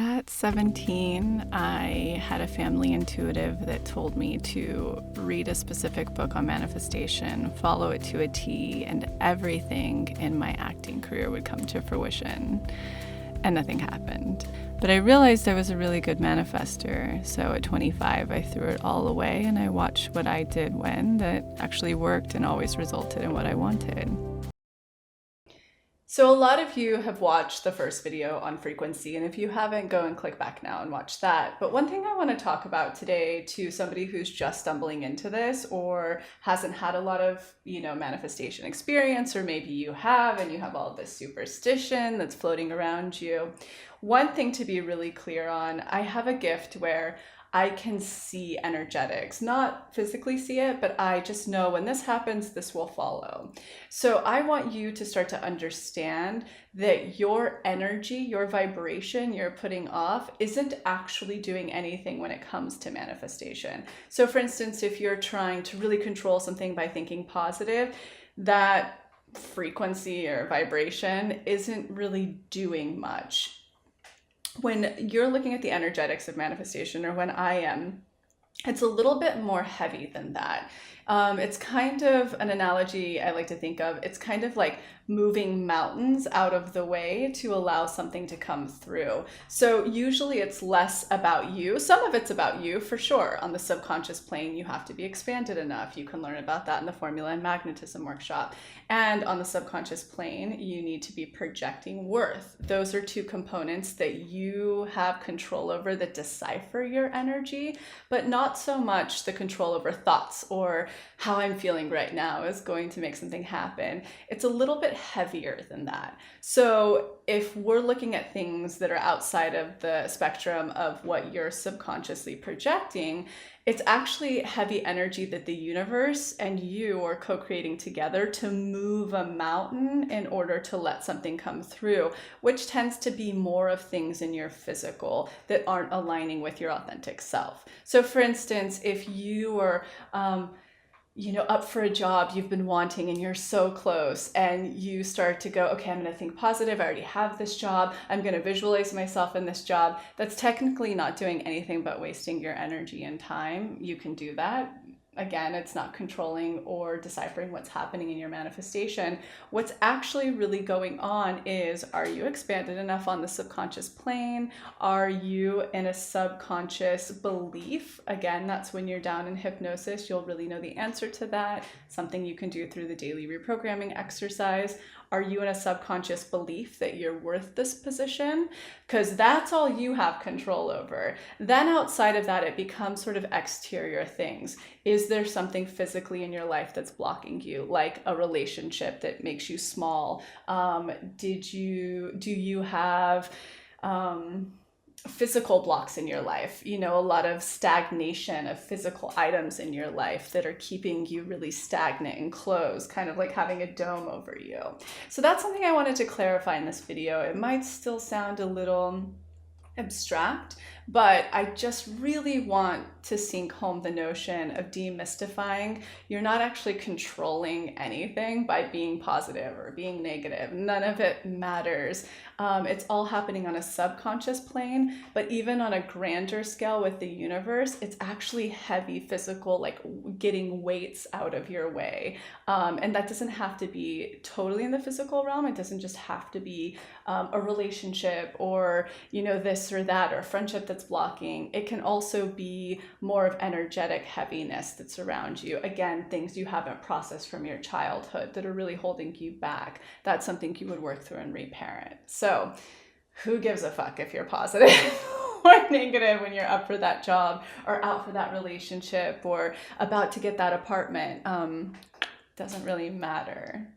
At 17, I had a family intuitive that told me to read a specific book on manifestation, follow it to a T, and everything in my acting career would come to fruition. And nothing happened. But I realized I was a really good manifester. So at 25, I threw it all away and I watched what I did when that actually worked and always resulted in what I wanted. So a lot of you have watched the first video on frequency, and if you haven't, go and click back now and watch that. But one thing I want to talk about today to somebody who's just stumbling into this or hasn't had a lot of, manifestation experience, or maybe you have and you have all this superstition that's floating around you. One thing to be really clear on, I have a gift where I can see energetics, not physically see it, but I just know when this happens, this will follow. So I want you to start to understand that your energy, your vibration you're putting off isn't actually doing anything when it comes to manifestation. So for instance, if you're trying to really control something by thinking positive, that frequency or vibration isn't really doing much. When you're looking at the energetics of manifestation, or when I am, it's a little bit more heavy than that. It's kind of an analogy I like to think of. It's kind of like moving mountains out of the way to allow something to come through. So usually it's less about you. Some of it's about you for sure. On the subconscious plane, you have to be expanded enough. You can learn about that in the Formula and Magnetism workshop. And on the subconscious plane, you need to be projecting worth. Those are two components that you have control over that decipher your energy, but not so much the control over thoughts or how I'm feeling right now is going to make something happen. It's a little bit heavier than that. So if we're looking at things that are outside of the spectrum of what you're subconsciously projecting, it's actually heavy energy that the universe and you are co-creating together to move a mountain in order to let something come through, which tends to be more of things in your physical that aren't aligning with your authentic self. So for instance, if you are up for a job you've been wanting and you're so close, and you start to go, okay, I'm going to think positive. I already have this job. I'm going to visualize myself in this job. That's technically not doing anything but wasting your energy and time. You can do that. Again, it's not controlling or deciphering what's happening in your manifestation. What's actually really going on is, are you expanded enough on the subconscious plane? Are you in a subconscious belief? Again, that's when you're down in hypnosis. You'll really know the answer to that. Something you can do through the daily reprogramming exercise. Are you in a subconscious belief that you're worth this position? Because that's all you have control over. Then outside of that, it becomes sort of exterior things. Is there something physically in your life that's blocking you, like a relationship that makes you small? Do you have physical blocks in your life, a lot of stagnation of physical items in your life that are keeping you really stagnant and closed, kind of like having a dome over you. So that's something I wanted to clarify in this video. It might still sound a little abstract, but I just really want to sink home the notion of demystifying. You're not actually controlling anything by being positive or being negative. None of it matters. It's all happening on a subconscious plane, but even on a grander scale with the universe, it's actually heavy physical, like getting weights out of your way. And that doesn't have to be totally in the physical realm. It doesn't just have to be a relationship or, this or that, or a friendship that's blocking. It can also be more of energetic heaviness that's around you. Again, things you haven't processed from your childhood that are really holding you back. That's something you would work through and reparent. So who gives a fuck if you're positive or negative when you're up for that job or out for that relationship or about to get that apartment? Doesn't really matter.